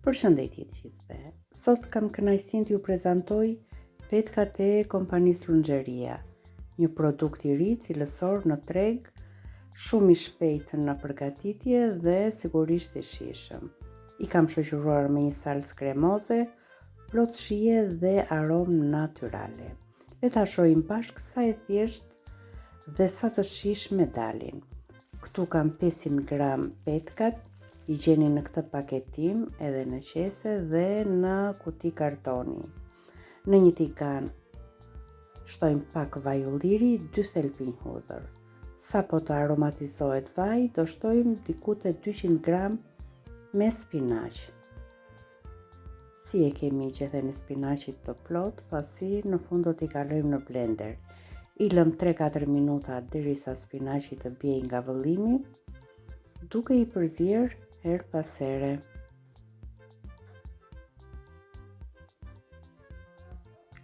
Përshëndetje të gjithëve. Sot kam kënaqësinë t'ju prezantoj petkat e kompanisë Runxheria, një produkt i ri cilësor në treg, shumë i shpejtë në përgatitje dhe sigurisht i shijshëm. I kam shoqëruar me një salcë kremoze, plot shije dhe aromë natyrale. Le ta shohim bashkë sa e thjeshtë dhe sa të shijshme dalin. Këtu kam 500 gram petkat. I gjeni në këtë paketim edhe në qese dhe në kuti kartoni. Në një tigan shtojmë pak vaj ulliri, 2 thelpinj hudhër. Sa po të aromatizohet vaj, do shtojmë diku te 200 gram me spinaq. Si e kemi gjethen e spinaqit të plot, pasi në fund do t'i kalojmë në blender. I lëm 3-4 minuta derisa spinaqi të bjej nga vëllimi, duke i përzier her pas here.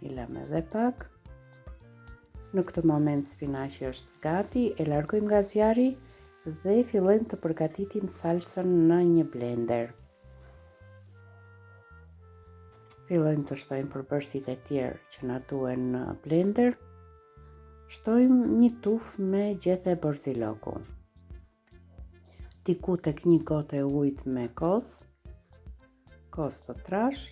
I lëm edhe pak. Në këtë moment spinaqi është gati, e largojmë nga zjarri dhe fillojmë të përgatitim salcën në një blender. Fillojmë të shtojmë përbërësit e tjerë që na duhen në blender. Shtojmë një tufë me gjethe borziloku. Diku tek një gotë e ujit me kos të trash.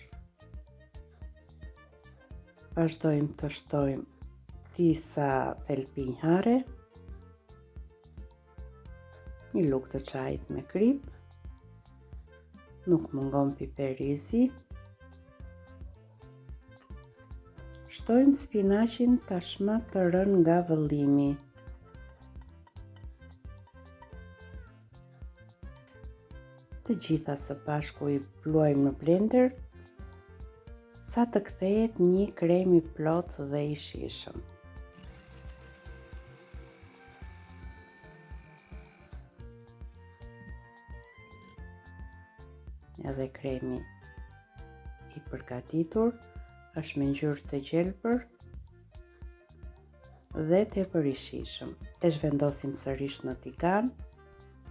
Vazhdojmë të shtojmë disa thelpinj hare, një lugë të çajit me krip, nuk mungon piper i zi. Shtojmë spinaqin tashmë të rënë nga vëllimi. Të gjitha së bashku i bluajmë në blender sa të kthehet një krem i plot dhe i shijshëm. Edhe kremi i përgatitur është me ngjyrë të gjelbër dhe tepër i shijshëm. E zhvendosim sërish në tigan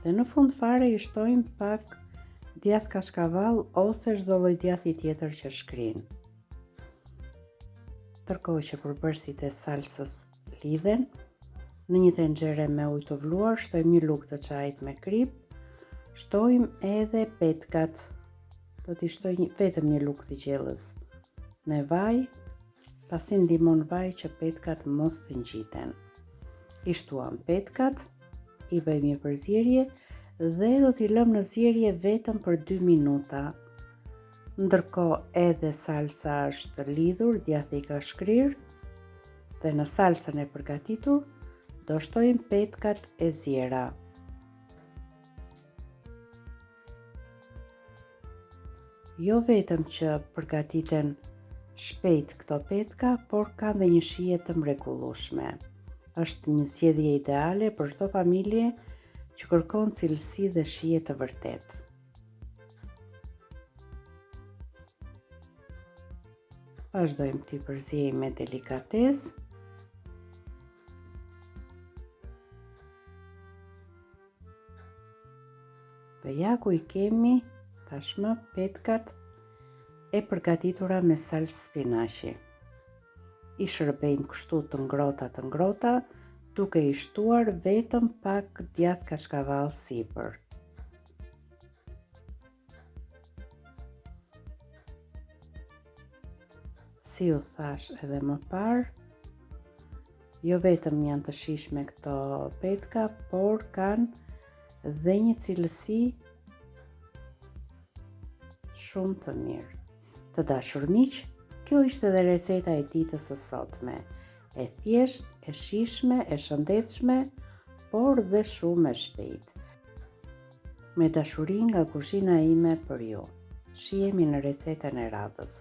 dhe në fund fare i shtojmë pak djath kashkavall ose çdo lloj djathi tjetër që shkrin. Ndërkohë që përbërësit e salsës lidhen, në një tenxhere me ujë të vluar shtojmë një lugë të çajit me krip, shtojmë edhe petkat. Do t'i shtoj vetëm një lugë të gjellës me vaj, pasi ndihmon vaj që petkat mos të ngjiten. I shtuam petkat, i bëjmë një përzierje dhe do t'i lëm në zierje vetëm për 2 minuta. Ndërkohë edhe salca është lidhur, djathi ka shkrir dhe në salcën e përgatitur do shtojmë petkat e ziera. Jo vetëm që përgatiten shpejt këto petka, por kanë dhe një shije të mrekullueshme. Është një zgjedhje ideale për çdo familje që kërkon cilësi dhe shije të vërtetë. Vazhdojmë t'i përziejmë me delikatesë. Dhe ja ku i kemi tashmë petkat e përgatitura me salcë spinaqi. I shërbejmë kështu të ngrohta, duke i shtuar vetëm pak djath kashkavall sipër. Si u thash edhe më parë, jo vetëm janë të shijshme këto petka, por kanë dhe një cilësi shumë të mirë. Të dashur miq, kjo ishte edhe receta e ditës së sotme. E thjeshtë, e shijshme, e shëndetshme, por dhe shumë e shpejtë. Me dashuri nga kuzhina ime për ju. Shihemi në recetën e radhës.